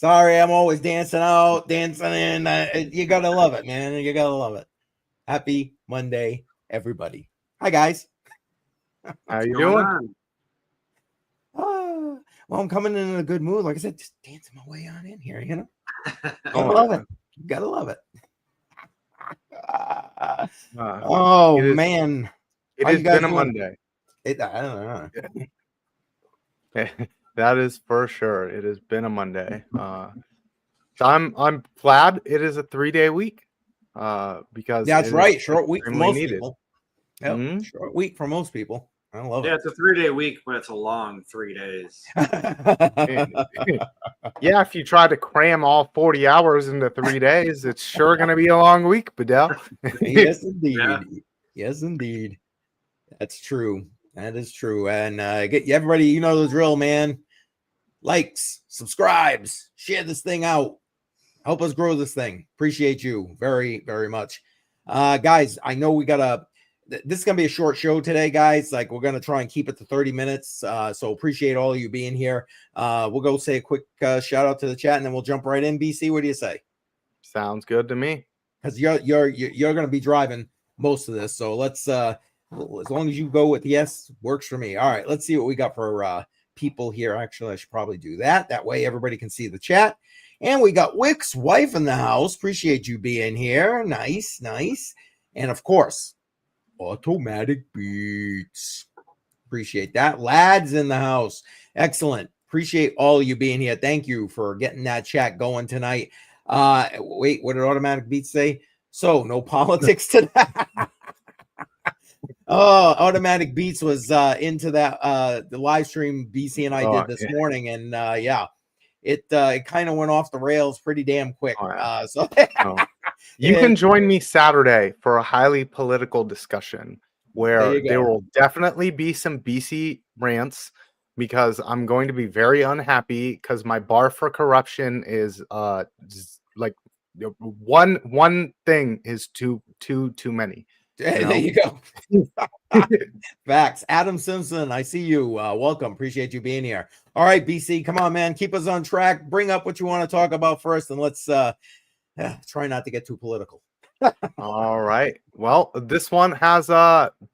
Sorry, I'm always dancing out, dancing in. You gotta love it, man. You gotta love it. Happy Monday, everybody. Hi, guys. How you doing? Well, I'm coming in a good mood. Like I said, just dancing my way on in here, you know? Oh, I love it. You gotta love it. Man. It has been a Monday. I don't know. That is for sure. It has been a Monday. So I'm glad it is a 3-day week. Because that's right. Short week for most needed. people. Yep. Mm-hmm. Short week for most people. I love it. Yeah, it's a 3-day week, but it's a long 3 days. Yeah, if you try to cram all 40 hours into 3 days, it's sure going to be a long week, Badel. Yes, indeed. Yeah. Yes, indeed. That's true. That is true. And get everybody, you know the drill, man. Likes, subscribes, share this thing out. Help us grow this thing. Appreciate you very, very much. Guys, I know we got this is going to be a short show today, guys. Like, we're going to try and keep it to 30 minutes. So appreciate all of you being here. We'll go say a quick shout out to the chat, and then we'll jump right in. BC, what do you say? Sounds good to me. Because you're going to be driving most of this. So let's, as long as you go with yes, works for me. All right, let's see what we got for people here. Actually, I should probably do that. That way everybody can see the chat. And we got Wick's wife in the house. Appreciate you being here. Nice, nice. And of course, Automatic Beats. Appreciate that. Lads in the house. Excellent. Appreciate all of you being here. Thank you for getting that chat going tonight. Wait, what did Automatic Beats say? So, no politics to that. Oh, Automatic Beats was into that the live stream BC and I did this morning, and yeah. It kind of went off the rails pretty damn quick. You can join me Saturday for a highly political discussion where there will definitely be some BC rants, because I'm going to be very unhappy because my bar for corruption is like one thing is too many. There you go. Facts. Adam Simpson, I see you. Welcome. Appreciate you being here. All right, BC, come on, man. Keep us on track. Bring up what you want to talk about first, and let's try not to get too political. All right. Well, this one has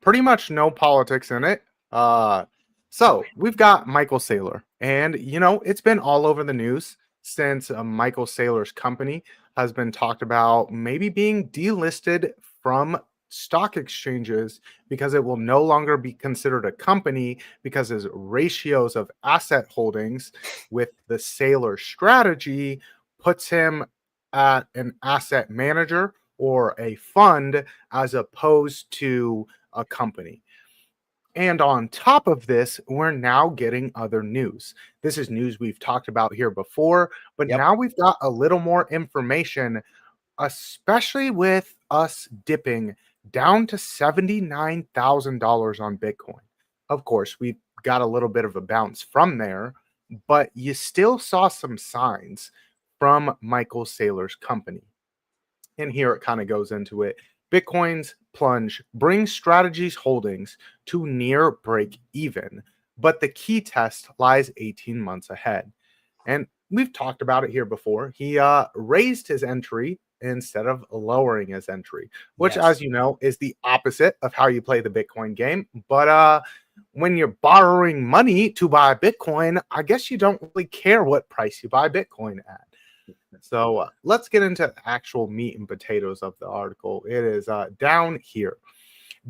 pretty much no politics in it. So we've got Michael Saylor, and you know, it's been all over the news since Michael Saylor's company has been talked about maybe being delisted from stock exchanges because it will no longer be considered a company because his ratios of asset holdings with the Saylor strategy puts him at an asset manager or a fund as opposed to a company. And on top of this, we're now getting other news. This is news we've talked about here before, but now we've got a little more information, especially with us dipping down to $79,000 on Bitcoin. Of course, we've got a little bit of a bounce from there, but you still saw some signs from Michael Saylor's company. And here it kind of goes into it. Bitcoin's plunge brings Strategy's holdings to near break even, but the key test lies 18 months ahead. And we've talked about it here before. He raised his entry instead of lowering his entry, which, as you know, is the opposite of how you play the Bitcoin game. But when you're borrowing money to buy Bitcoin, I guess you don't really care what price you buy Bitcoin at. So let's get into actual meat and potatoes of the article. It is down here.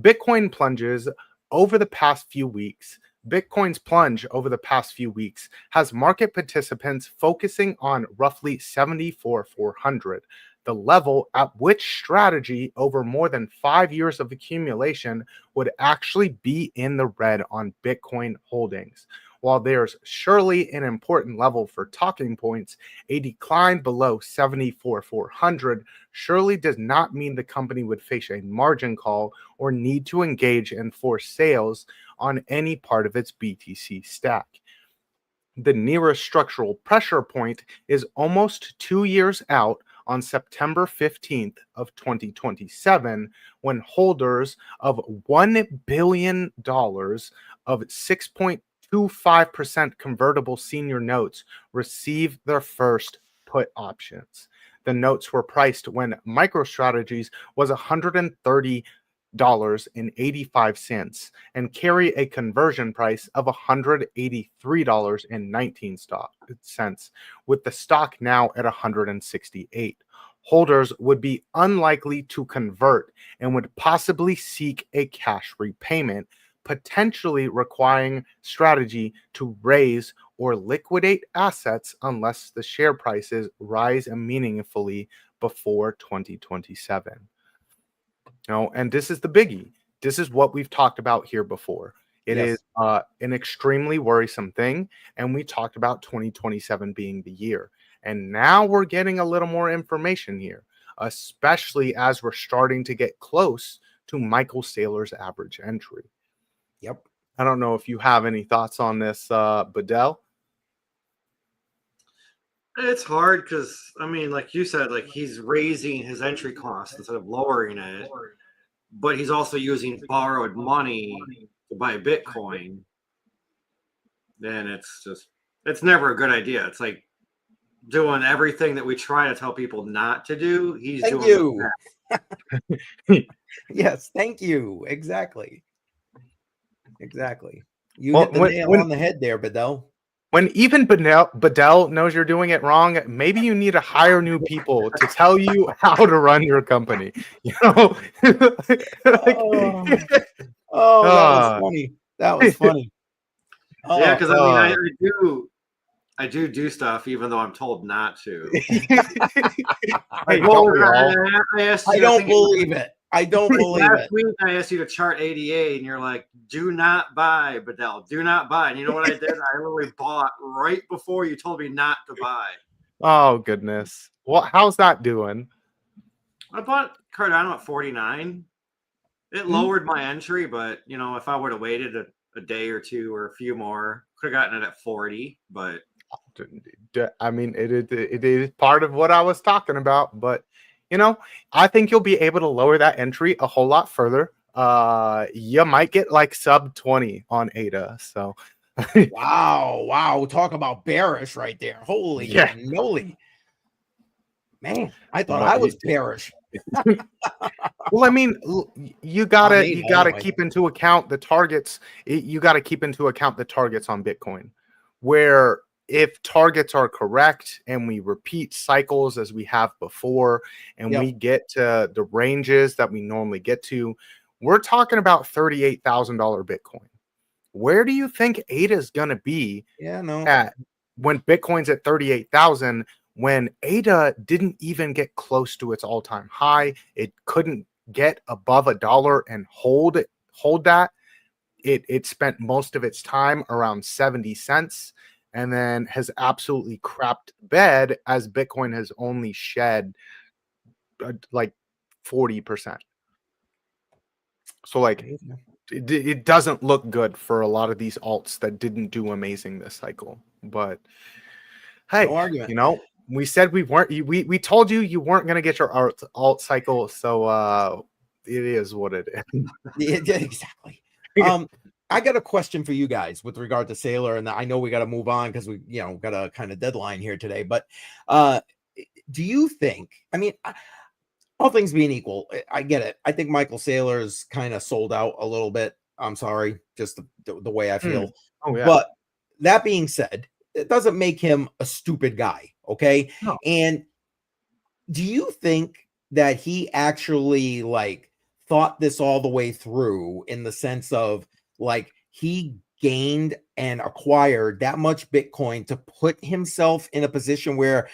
Bitcoin plunges over the past few weeks. Bitcoin's plunge over the past few weeks has market participants focusing on roughly 74,400, the level at which Strategy over more than 5 years of accumulation would actually be in the red on Bitcoin holdings. While there's surely an important level for talking points, a decline below 74,400 surely does not mean the company would face a margin call or need to engage in forced sales on any part of its BTC stack. The nearest structural pressure point is almost 2 years out on September 15th of 2027, when holders of $1 billion of 6.25% convertible senior notes receive their first put options. The notes were priced when MicroStrategies was $130.85 and carry a conversion price of $183.19, with the stock now at 168. Holders would be unlikely to convert and would possibly seek a cash repayment, potentially requiring strategy to raise or liquidate assets unless the share prices rise meaningfully before 2027. And this is the biggie. This is what we've talked about here before. It is an extremely worrisome thing, and we talked about 2027 being the year. And now we're getting a little more information here, especially as we're starting to get close to Michael Saylor's average entry. Yep. I don't know if you have any thoughts on this, Badel. It's hard because, I mean, like you said, like he's raising his entry cost instead of lowering it, but he's also using borrowed money to buy Bitcoin. Then it's never a good idea. It's like doing everything that we try to tell people not to do. He's Thank doing you. Yes, thank you. Exactly. You Well, hit the nail on the head there, Badel. When even Badel knows you're doing it wrong, maybe you need to hire new people to tell you how to run your company. That was funny. That was funny. Yeah, because I mean, I do stuff even though I'm told not to. I don't believe it. I don't believe it. Last week I asked you to chart ADA, and you're like, "Do not buy, Badel. Do not buy." And you know what I did? I literally bought right before you told me not to buy. Oh goodness! Well, how's that doing? I bought Cardano at 49. It lowered my entry, but if I would have waited a day or two or a few more, could have gotten it at 40. But I mean, it is part of what I was talking about, but I think you'll be able to lower that entry a whole lot further. You might get like sub 20 on ADA. So wow. Talk about bearish right there. Holy cannoli. Man, I thought I was bearish. Well, I mean, you gotta keep into account the targets. You gotta keep into account the targets on Bitcoin, where if targets are correct and we repeat cycles as we have before, and we get to the ranges that we normally get to, we're talking about $38,000 Bitcoin. Where do you think ADA is going to be at when Bitcoin's at 38,000, when ADA didn't even get close to its all-time high? It couldn't get above $1 and hold that. It spent most of its time around 70 cents. And then has absolutely crapped bed as Bitcoin has only shed like 40%. So like it doesn't look good for a lot of these alts that didn't do amazing this cycle. But hey, no argument. We said we weren't. We told you weren't going to get your alt cycle. So it is what it is. Yeah, exactly. I got a question for you guys with regard to Saylor, and I know we got to move on because we, got a kind of deadline here today. But do you think? I mean, all things being equal, I get it. I think Michael Saylor's kind of sold out a little bit. I'm sorry, just the way I feel. Oh yeah. But that being said, it doesn't make him a stupid guy. Okay. No. And do you think that he actually thought this all the way through, in the sense of he gained and acquired that much Bitcoin to put himself in a position where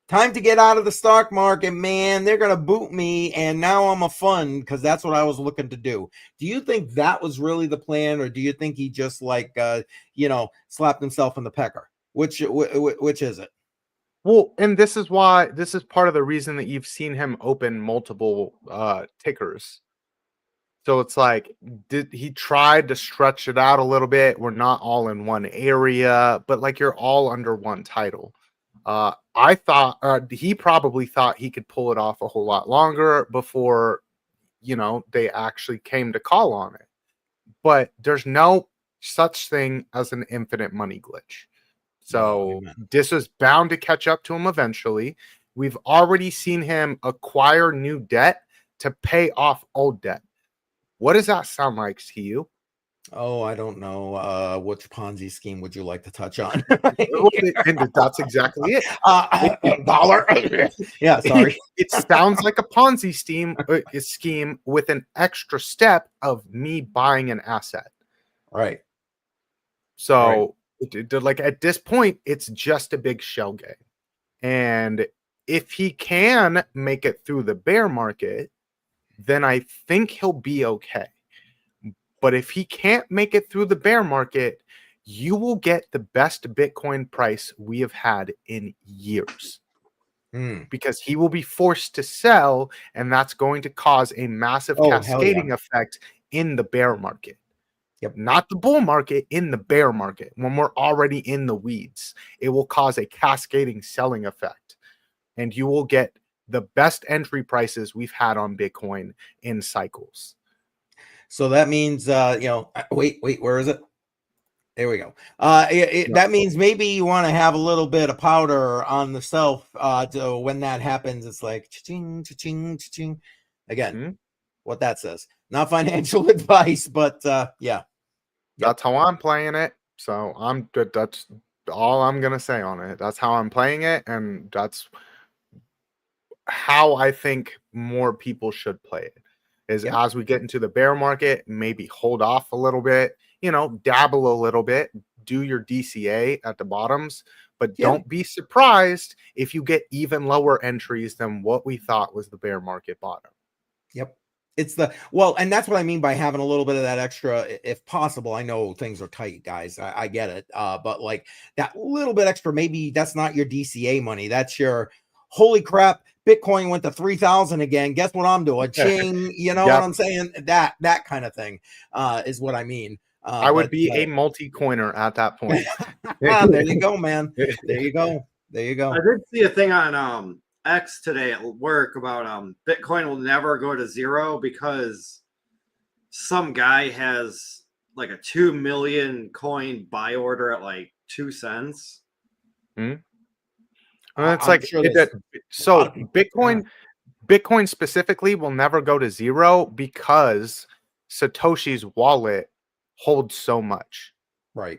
time to get out of the stock market, man, they're going to boot me, and now I'm a fund because that's what I was looking to do? Do you think that was really the plan, or do you think he just slapped himself in the pecker? Which is it? Well, and this is part of the reason that you've seen him open multiple tickers. So it's like, he tried to stretch it out a little bit. We're not all in one area, but you're all under one title. I thought he probably thought he could pull it off a whole lot longer before, they actually came to call on it. But there's no such thing as an infinite money glitch. So amen. this is bound to catch up to him eventually. We've already seen him acquire new debt to pay off old debt. What does that sound like to you? Oh, I don't know. Which Ponzi scheme would you like to touch on? And that's exactly it. Dollar. Yeah, sorry. It sounds like a Ponzi scheme with an extra step of me buying an asset. Right. So, like at this point, it's just a big shell game. And if he can make it through the bear market, then I think he'll be okay. But if he can't make it through the bear market, you will get the best Bitcoin price we have had in years. Because he will be forced to sell, and that's going to cause a massive cascading effect in the bear market. Yep. Not the bull market, in the bear market. When we're already in the weeds, it will cause a cascading selling effect, and you will get the best entry prices we've had on Bitcoin in cycles. So that means, wait, where is it? There we go. That means maybe you want to have a little bit of powder on the shelf. So when that happens, it's like cha-ching, cha-ching, cha-ching. Again, what that says. Not financial advice, but yeah. That's how I'm playing it. So that's all I'm gonna say on it. That's how I'm playing it, and that's how I think more people should play it. Is as we get into the bear market, maybe hold off a little bit, dabble a little bit, do your DCA at the bottoms, but don't be surprised if you get even lower entries than what we thought was the bear market bottom. Yep. It's and that's what I mean by having a little bit of that extra, if possible. I know things are tight, guys. I get it. But like that little bit extra, maybe that's not your DCA money. That's your holy crap. Bitcoin went to 3,000 again. Guess what I'm doing? Ching, you know what I'm saying? That kind of thing is what I mean. I would be a multi-coiner at that point. There you go, man. There you go. There you go. I did see a thing on X today at work about Bitcoin will never go to zero because some guy has like a 2 million coin buy order at like 2 cents. It's like sure so Bitcoin specifically will never go to zero because Satoshi's wallet holds so much. Right.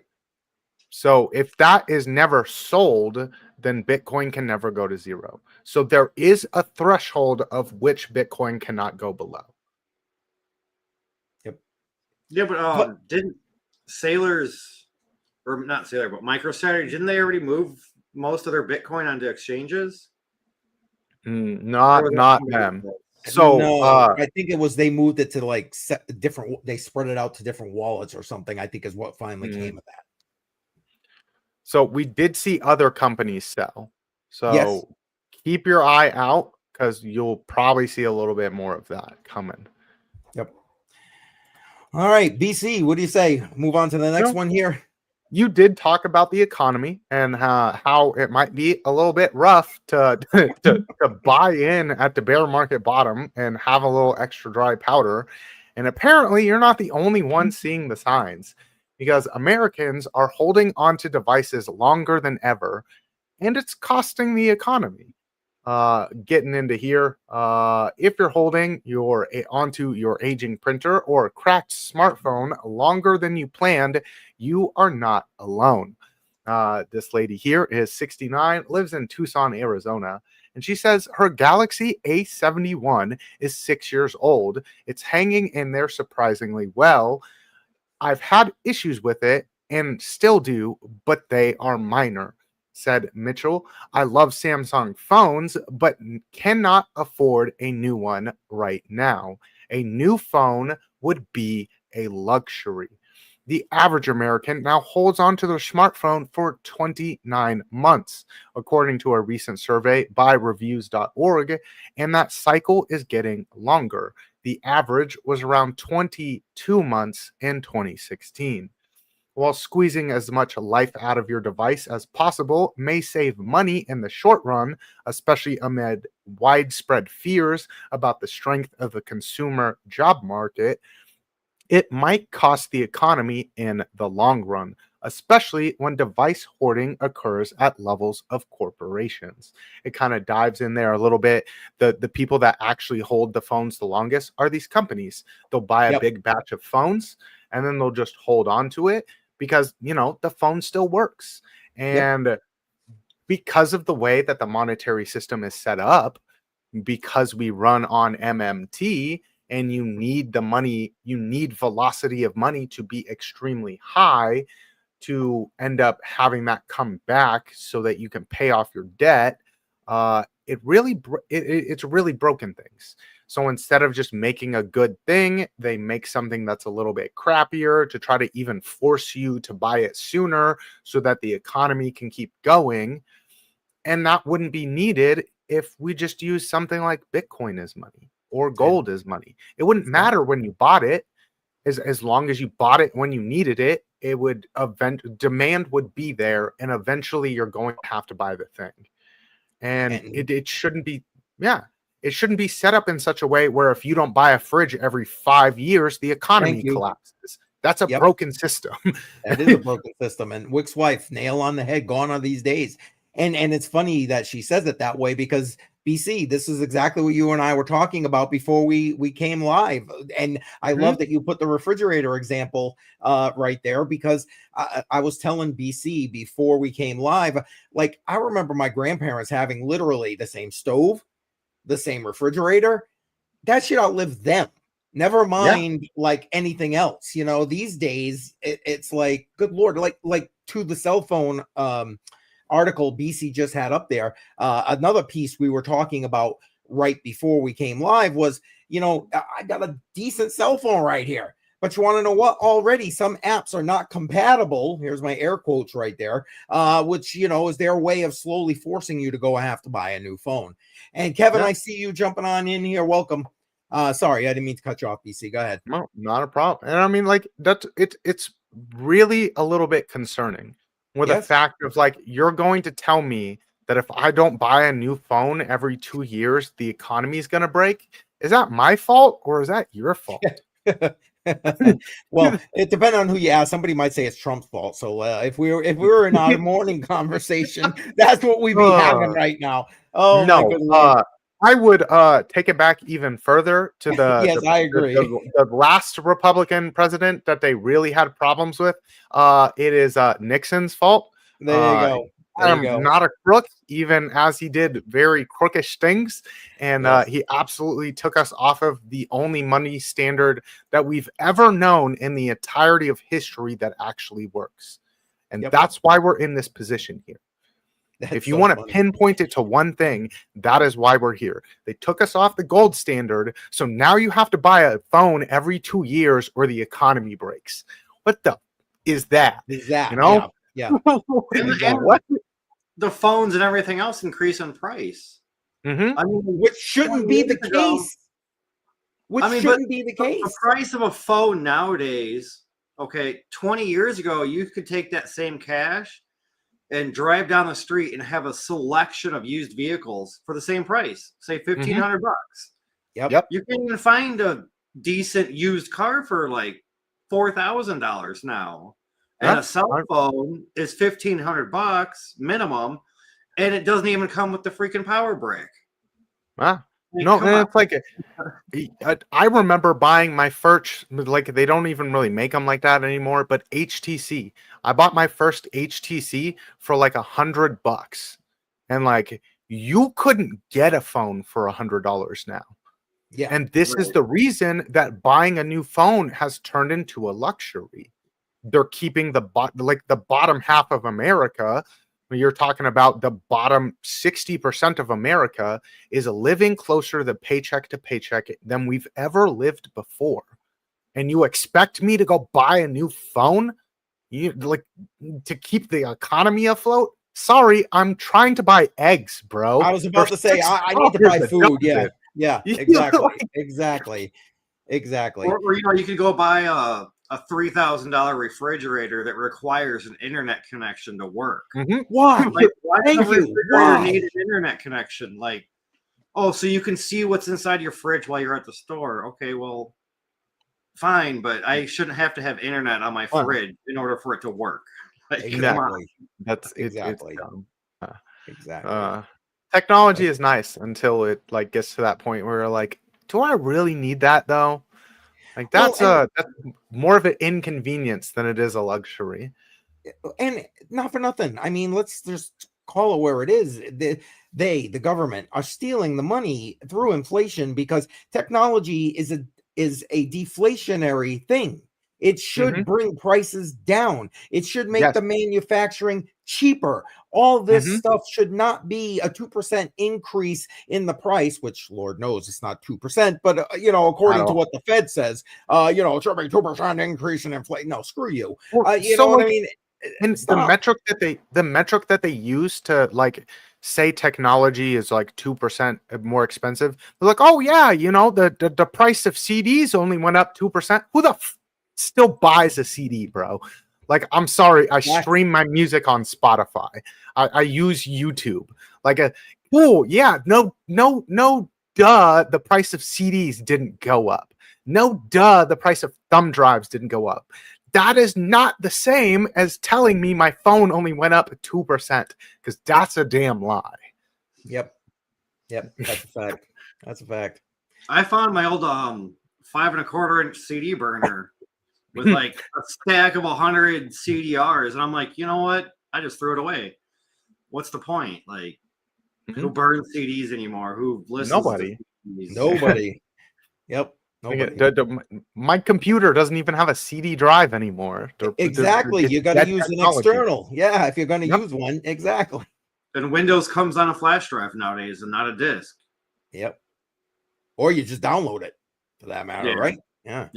So if that is never sold, then Bitcoin can never go to zero. So there is a threshold of which Bitcoin cannot go below. Yep. Yeah, but didn't Sailors, or not Sailor, but MicroStrategy, didn't they already move most of their Bitcoin onto exchanges? Not them. So no, I think it was they moved it to like different. They spread it out to different wallets or something. I think is what finally came of that. So we did see other companies sell. So keep your eye out because you'll probably see a little bit more of that coming. Yep. All right, BC, what do you say? Move on to the next one here. You did talk about the economy and how it might be a little bit rough to buy in at the bear market bottom and have a little extra dry powder. And apparently you're not the only one seeing the signs, because Americans are holding onto devices longer than ever, and it's costing the economy. Getting into here, if you're holding onto your aging printer or cracked smartphone longer than you planned, you are not alone. This lady here is 69, lives in Tucson, Arizona, and she says her Galaxy A71 is 6 years old. It's hanging in there surprisingly well. I've had issues with it and still do, but they are minor, said Mitchell. I love Samsung phones, but cannot afford a new one right now. A new phone would be a luxury. The average American now holds onto their smartphone for 29 months, according to a recent survey by reviews.org, and that cycle is getting longer. The average was around 22 months in 2016. While squeezing as much life out of your device as possible may save money in the short run, especially amid widespread fears about the strength of the consumer job market, it might cost the economy in the long run, especially when device hoarding occurs at levels of corporations. It kind of dives in there a little bit. The people that actually hold the phones the longest are these companies. They'll buy a big batch of phones and then they'll just hold on to it because, the phone still works. And because of the way that the monetary system is set up, because we run on MMT and you need the money, you need velocity of money to be extremely high to end up having that come back so that you can pay off your debt. It's really broken things. So instead of just making a good thing, they make something that's a little bit crappier to try to even force you to buy it sooner so that the economy can keep going. And that wouldn't be needed if we just use something like Bitcoin as money or gold as money. It wouldn't matter when you bought it. As long as you bought it when you needed it, it would demand would be there, and eventually you're going to have to buy the thing. And it shouldn't be, it shouldn't be set up in such a way where if you don't buy a fridge every 5 years, the economy collapses. That's a broken system. That is a broken system. And Wick's wife, nail on the head, gone are these days. And it's funny that she says it that way because BC, this is exactly what you and I were talking about before we came live. And I love that you put the refrigerator example right there, because I was telling BC before we came live, like, I remember my grandparents having literally the same stove, the same refrigerator. That shit outlived them. Never mind like anything else. These days it's like, good Lord, like to the cell phone article BC just had up there. Another piece we were talking about right before we came live was, I got a decent cell phone right here, but you want to know what? Already some apps are not compatible. Here's my air quotes right there, which, is their way of slowly forcing you to have to buy a new phone. And Kevin, I see you jumping on in here. Welcome. Sorry, I didn't mean to cut you off, BC. Go ahead. No, not a problem. And I mean, like, it's really a little bit concerning with the fact of, like, you're going to tell me that if I don't buy a new phone every 2 years, the economy is going to break. Is that my fault or is that your fault? Well, it depends on who you ask. Somebody might say it's Trump's fault. So if we were in our morning conversation, that's what we'd be having right now. Oh, no, my good Lord. I would take it back even further to the I agree. The last Republican president that they really had problems with. It is Nixon's fault. There you go. I'm not a crook, even as he did very crookish things. And he absolutely took us off of the only money standard that we've ever known in the entirety of history that actually works. And that's why we're in this position here. If you want to pinpoint it to one thing, that is why we're here. They took us off the gold standard, so now you have to buy a phone every 2 years or the economy breaks. What the is that? Yeah. What? The phones and everything else increase in price. Mm-hmm. I mean, which shouldn't be the case. The price of a phone nowadays, 20 years ago, you could take that same cash and drive down the street and have a selection of used vehicles for the same price, say $1,500 bucks. Yep. You can even find a decent used car for like $4,000 now. And a cell phone is $1,500 bucks minimum, and it doesn't even come with the freaking power brick. It's like I remember buying my first, like, they don't even really make them like that anymore, but HTC. I bought my first HTC for like $100, and like, you couldn't get a phone for $100 now. Yeah, and this is the reason that buying a new phone has turned into a luxury. They're keeping the bottom half of America. You're talking about the bottom 60% of America is living closer to paycheck to paycheck than we've ever lived before. And you expect me to go buy a new phone? To keep the economy afloat? Sorry, I'm trying to buy eggs, bro. I was about to say, I need to buy food. Yeah, exactly. Or you could go buy a $3,000 refrigerator that requires an internet connection to work. Mm-hmm. Why? Why does the refrigerator need an internet connection? Like, so you can see what's inside your fridge while you're at the store. Okay, well, fine, but I shouldn't have to have internet on my fridge in order for it to work. Like, come on. Exactly. That's Exactly. It's dumb. Exactly. Technology is nice until it like gets to that point where you're like, do I really need that though? Like Well, that's more of an inconvenience than it is a luxury. and not for nothing. I mean, let's just call it where it is. The government, are stealing the money through inflation because technology is a deflationary thing. It should bring prices down. It should make Yes. the manufacturing cheaper. All this Mhm. stuff should not be a 2% increase in the price, which Lord knows it's not 2%, but according to what the Fed says, it should be 2% increase in inflation. No, screw you. Well, You so know what I like, mean? and Stop. the metric that they use to like say technology is like 2% more expensive. They're like, oh yeah, the price of CDs only went up 2%. Who the still buys a CD, bro? Like, I'm sorry, I stream my music on Spotify. I use YouTube. Like yeah, no, duh, the price of CDs didn't go up. No, duh, the price of thumb drives didn't go up. That is not the same as telling me my phone only went up 2%, because that's a damn lie. Yep. That's a fact. That's a fact. I found my old 5 1/4-inch CD burner with like a stack of 100 CDRs, and I'm like, you know what? I just threw it away. What's the point? Like, who burns CDs anymore? Who listens? Nobody. To CDs? Nobody. Yep. Nobody. My computer doesn't even have a CD drive anymore. Exactly. You got to use technology. an external. Yeah, if you're going to use one. Exactly. And Windows comes on a flash drive nowadays and not a disk. Yep. Or you just download it, for that matter, right? Yeah.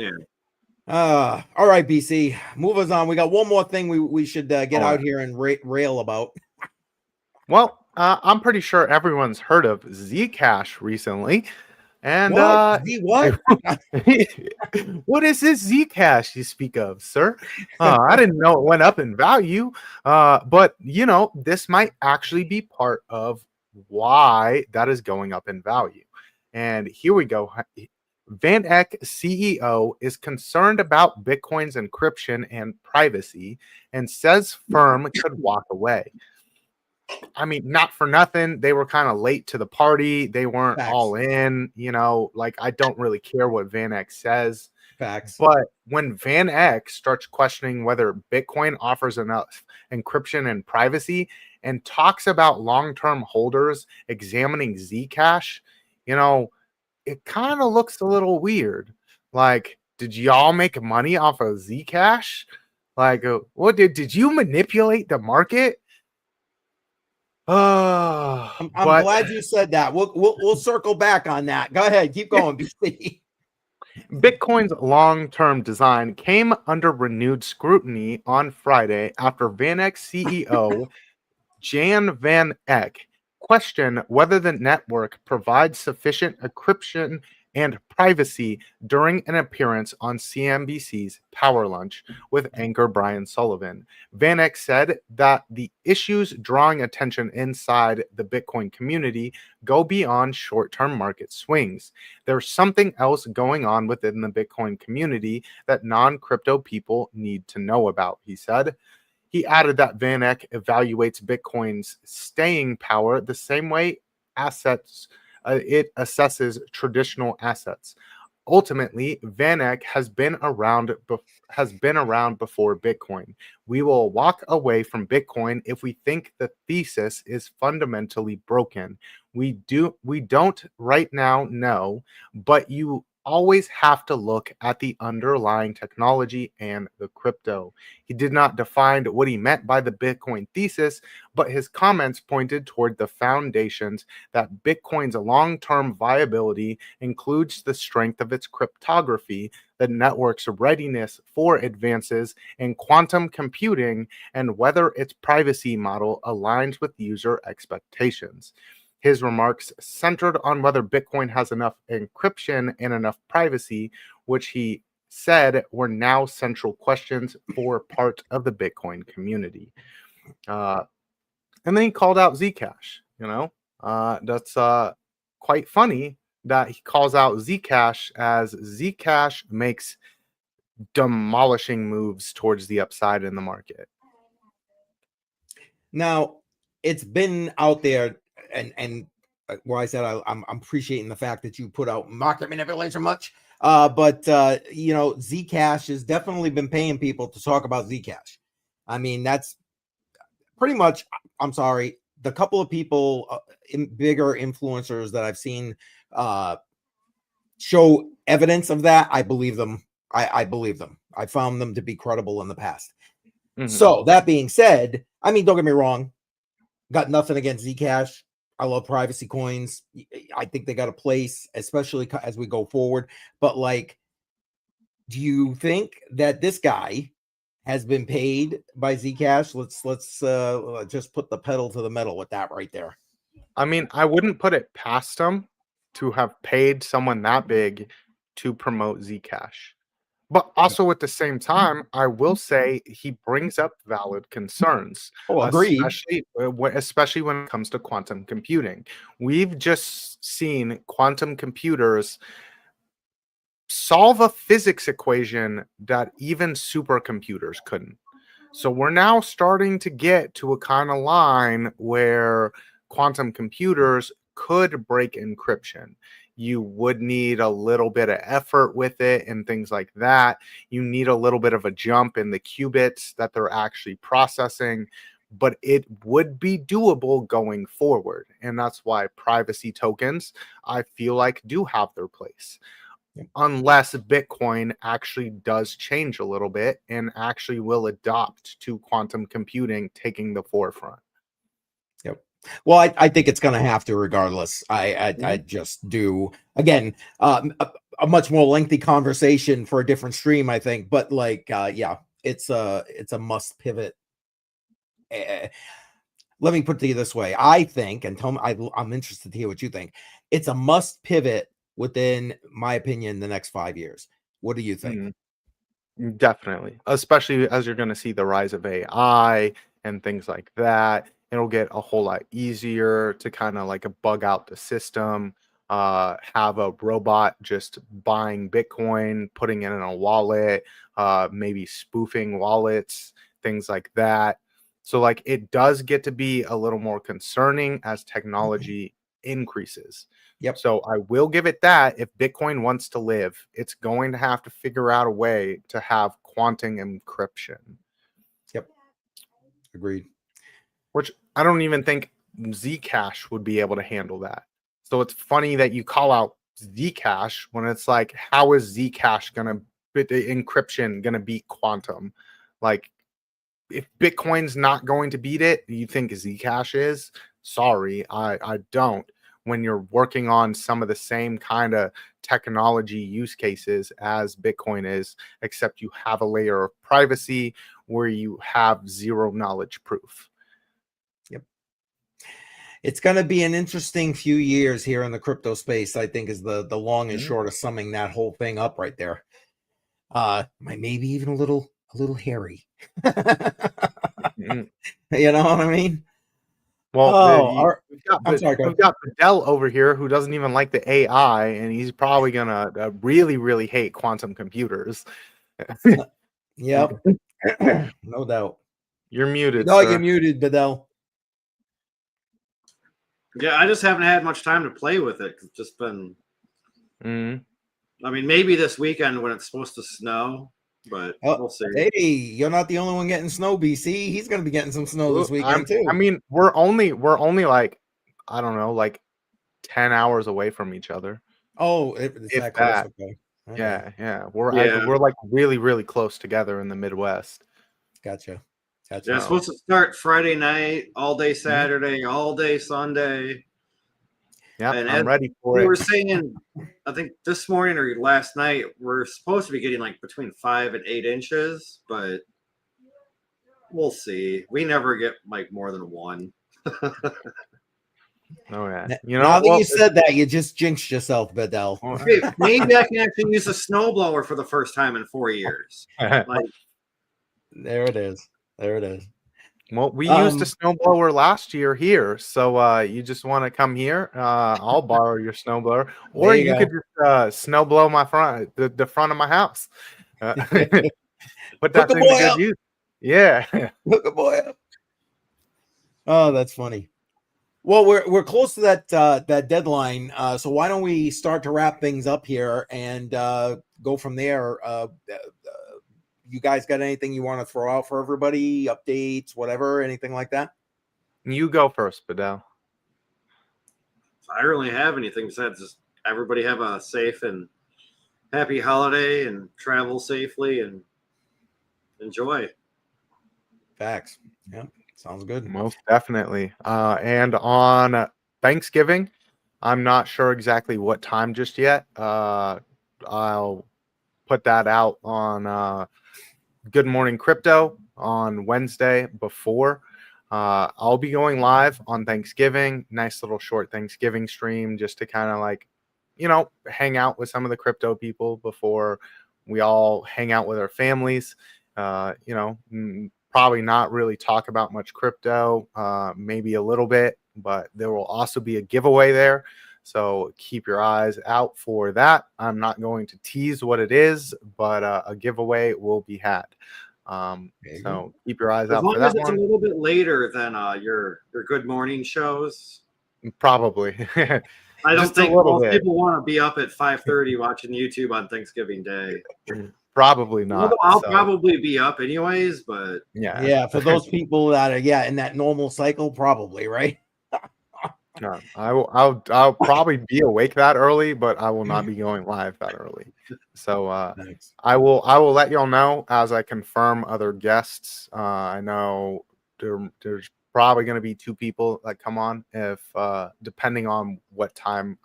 All right, BC. Move us on. We got one more thing we should get out here and rail about. Well, I'm pretty sure everyone's heard of Zcash recently. And what? What is this Zcash you speak of, sir? I didn't know it went up in value. But this might actually be part of why that is going up in value. And here we go. Van Eck CEO is concerned about Bitcoin's encryption and privacy and says firm could walk away. I mean, not for nothing. They were kind of late to the party. They weren't all in, like, I don't really care what Van Eck says. Facts. But when Van Eck starts questioning whether Bitcoin offers enough encryption and privacy and talks about long-term holders examining Zcash, it kind of looks a little weird. Like, did y'all make money off of Zcash? Like, what did you manipulate the market? I'm glad you said that. We'll circle back on that. Go ahead, keep going, BC. Bitcoin's long-term design came under renewed scrutiny on Friday after Van Eck CEO Jan Van Eck questioned whether the network provides sufficient encryption and privacy during an appearance on CNBC's Power Lunch with anchor Brian Sullivan. Van Eck said that the issues drawing attention inside the Bitcoin community go beyond short-term market swings. There's something else going on within the Bitcoin community that non-crypto people need to know about, he said. He added that Van Eck evaluates Bitcoin's staying power the same way it assesses traditional assets. Ultimately, Van Eck has been around before Bitcoin. We will walk away from Bitcoin if we think the thesis is fundamentally broken. We don't right now know, but you always have to look at the underlying technology and the crypto. He did not define what he meant by the Bitcoin thesis, but his comments pointed toward the foundations that Bitcoin's long-term viability includes the strength of its cryptography, the network's readiness for advances in quantum computing, and whether its privacy model aligns with user expectations. His remarks centered on whether Bitcoin has enough encryption and enough privacy, which he said were now central questions for part of the Bitcoin community. And then he called out Zcash. That's quite funny that he calls out Zcash as Zcash makes demolishing moves towards the upside in the market. Now, it's been out there, and where I said I'm appreciating the fact that you put out market manipulation much. But Zcash has definitely been paying people to talk about Zcash. I mean, that's pretty much, I'm sorry, the couple of people, bigger influencers that I've seen show evidence of that. I believe them. I believe them. I found them to be credible in the past. Mhm. So that being said, I mean, don't get me wrong. Got nothing against Zcash. I love privacy coins. I think they got a place, especially as we go forward. But like, do you think that this guy has been paid by Zcash? Let's just put the pedal to the metal with that right there. I mean, I wouldn't put it past him to have paid someone that big to promote Zcash. But also at the same time, I will say he brings up valid concerns, Oh, agreed. especially when it comes to quantum computing. We've just seen quantum computers solve a physics equation that even supercomputers couldn't. So we're now starting to get to a kind of line where quantum computers could break encryption. You would need a little bit of effort with it and things like that. You need a little bit of a jump in the qubits that they're actually processing, but it would be doable going forward. And that's why privacy tokens, I feel like, do have their place. Unless Bitcoin actually does change a little bit and actually will adopt to quantum computing taking the forefront. Yep. Well, I think it's going to have to regardless. I just do. Again, a much more lengthy conversation for a different stream, I think. But like, yeah, it's a must pivot. Let me put it to you this way. I think, and tell me, I'm interested to hear what you think. It's a must pivot within my opinion the next 5 years. What do you think? Definitely, especially as you're going to see the rise of AI and things like that. It'll get a whole lot easier to kind of like bug out the system, have a robot just buying Bitcoin, putting it in a wallet, maybe spoofing wallets, things like that. So like it does get to be a little more concerning as technology increases. Yep. So I will give it that. If Bitcoin wants to live, it's going to have to figure out a way to have quantum encryption. Yep. Agreed. Which I don't even think Zcash would be able to handle that. So it's funny that you call out Zcash when it's like, how is Zcash gonna the encryption gonna beat quantum? Like, if Bitcoin's not going to beat it, you think Zcash is? Sorry, I don't. When you're working on some of the same kind of technology use cases as Bitcoin is, except you have a layer of privacy where you have zero knowledge proof. Yep. It's going to be an interesting few years here in the crypto space, I think, is the long and short of summing that whole thing up right there. Maybe even a little hairy. You know what I mean? Well, I'm sorry. We've got Badel over here who doesn't even like the AI, and he's probably gonna really, really hate quantum computers. Yep, no doubt. You're muted. No, sir. you're muted, Badel. Yeah, I just haven't had much time to play with it. It's just been. I mean, maybe this weekend when it's supposed to snow, but we'll see. Hey, you're not the only one getting snow, BC. He's going to be getting some snow this weekend too. I mean, we're only like, I don't know, like 10 hours away from each other. Oh, it's that close. Okay. Yeah. We're like really, really close together in the Midwest. Gotcha. Yeah, it's supposed to start Friday night, all day Saturday, all day Sunday. Yeah, and I'm ready for it. We were saying, I think this morning or last night, we're supposed to be getting like between 5 and 8 inches, but we'll see. We never get like more than 1. Oh yeah. Now that you said that, you just jinxed yourself, Badel. Maybe I can actually use a snowblower for the first time in 4 years. There it is. Well, we used a snowblower last year here, so you just want to come here? I'll borrow your snowblower, or you could just snowblow the front of my house. But that's in a good use. Yeah, hook a boy up. Oh, that's funny. Well, we're close to that deadline, so why don't we start to wrap things up here and go from there? You guys got anything you want to throw out for everybody? Updates, whatever, anything like that? You go first, Badel. I don't really have anything besides just everybody have a safe and happy holiday and travel safely and enjoy. Facts. Yeah, sounds good. Most definitely. And on Thanksgiving, I'm not sure exactly what time just yet. I'll put that out on Good Morning Crypto on Wednesday before. I'll be going live on Thanksgiving. Nice little short Thanksgiving stream just to kind of like, hang out with some of the crypto people before we all hang out with our families. Probably not really talk about much crypto, maybe a little bit, but there will also be a giveaway there. So keep your eyes out for that. I'm not going to tease what it is, but a giveaway will be had. So keep your eyes out for that as long as it's one. a little bit later than your Good Morning shows. Probably. I don't Just a think little most bit. people want to be up at 5:30 watching YouTube on Thanksgiving Day. Probably not. Although I'll probably be up anyways, but yeah, for those people that are in that normal cycle, probably, right? No, I'll probably be awake that early, but I will not be going live that early. So Thanks. I will let y'all know as I confirm other guests. I know there's probably going to be 2 people that come on if depending on what time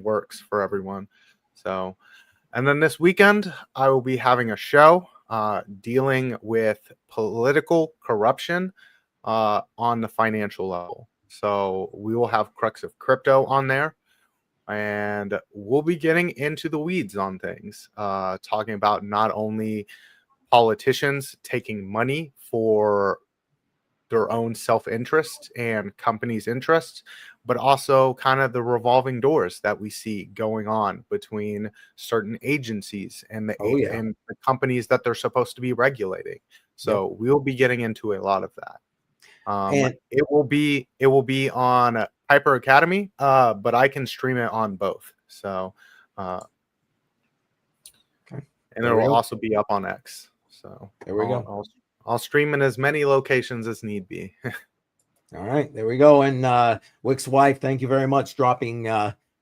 works for everyone. So, and then this weekend I will be having a show dealing with political corruption on the financial level. So we will have Crux of Crypto on there, and we'll be getting into the weeds on things, talking about not only politicians taking money for their own self-interest and companies' interests, but also kind of the revolving doors that we see going on between certain agencies and and the companies that they're supposed to be regulating. So we'll be getting into a lot of that. And it will be on Hyper Academy, but I can stream it on both. So, and it will also be up on X. So there we go. I'll stream in as many locations as need be. All right, there we go. And Wick's wife, thank you very much, dropping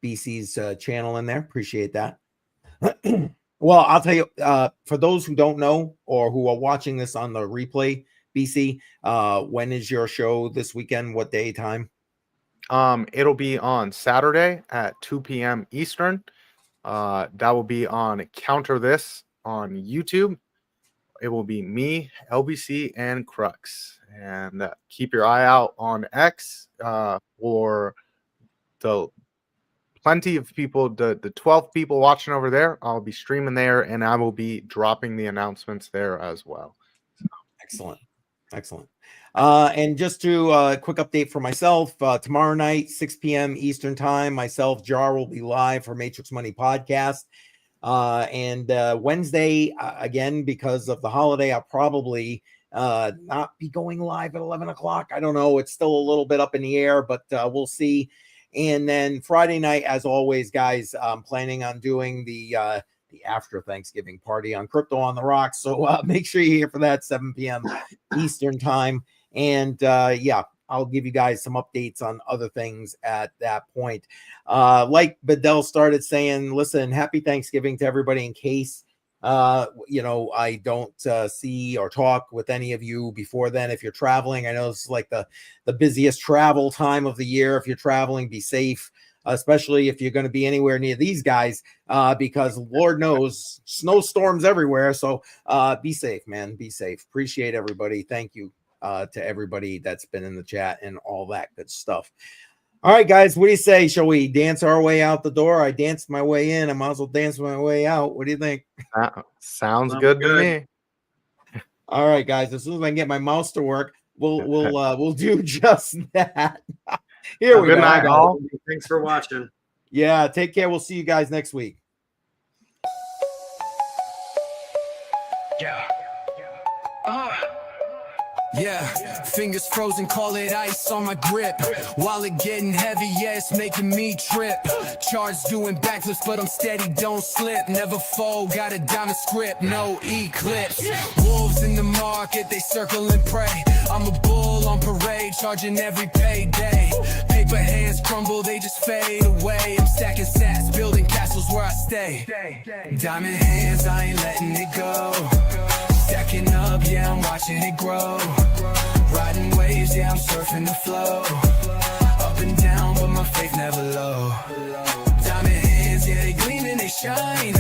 BC's channel in there. Appreciate that. Well, I'll tell you, for those who don't know or who are watching this on the replay, BC, when is your show this weekend? What day, time? It'll be on Saturday at 2 p.m. Eastern. That will be on Counter This on YouTube. It will be me, LBC, and Crux. And keep your eye out on X for the plenty of people, the 12 people watching over there. I'll be streaming there, and I will be dropping the announcements there as well. Excellent. And just to quick update for myself, tomorrow night, 6 p.m. Eastern time, myself, Jar, will be live for Matrix Money Podcast. And Wednesday, again, because of the holiday, I'll probably not be going live at 11 o'clock. I don't know. It's still a little bit up in the air, but we'll see. And then Friday night, as always, guys, I'm planning on doing the after Thanksgiving party on Crypto on the Rocks. So make sure you're here for that, 7 p.m. Eastern time. And I'll give you guys some updates on other things at that point. Like Badel started saying, listen, happy Thanksgiving to everybody in case, I don't see or talk with any of you before then. If you're traveling, I know this is like the busiest travel time of the year. If you're traveling, be safe, especially if you're going to be anywhere near these guys, because Lord knows snowstorms everywhere. So be safe, man. Be safe. Appreciate everybody. Thank you to everybody that's been in the chat and all that good stuff. All right, guys, what do you say? Shall we dance our way out the door? I danced my way in. I might as well dance my way out. What do you think? Sounds good to me. All right, guys. As soon as I can get my mouse to work, we'll do just that. Here we go. Good night, all. Thanks for watching. Yeah, take care. We'll see you guys next week. Yeah. Yeah, fingers frozen, call it ice on my grip. Wallet getting heavy, yeah, it's making me trip. Charge doing backflips, but I'm steady, don't slip. Never fall, got a diamond script, no eclipse. Wolves in the market, they circle and pray. I'm a bull on parade, charging every payday. Paper hands crumble, they just fade away. I'm stacking sats, building castles where I stay. Diamond hands, I ain't letting it go. Stacking up, yeah, I'm watching it grow. Riding waves, yeah, I'm surfing the flow. Up and down, but my faith never low. Diamond hands, yeah, they gleam and they shine.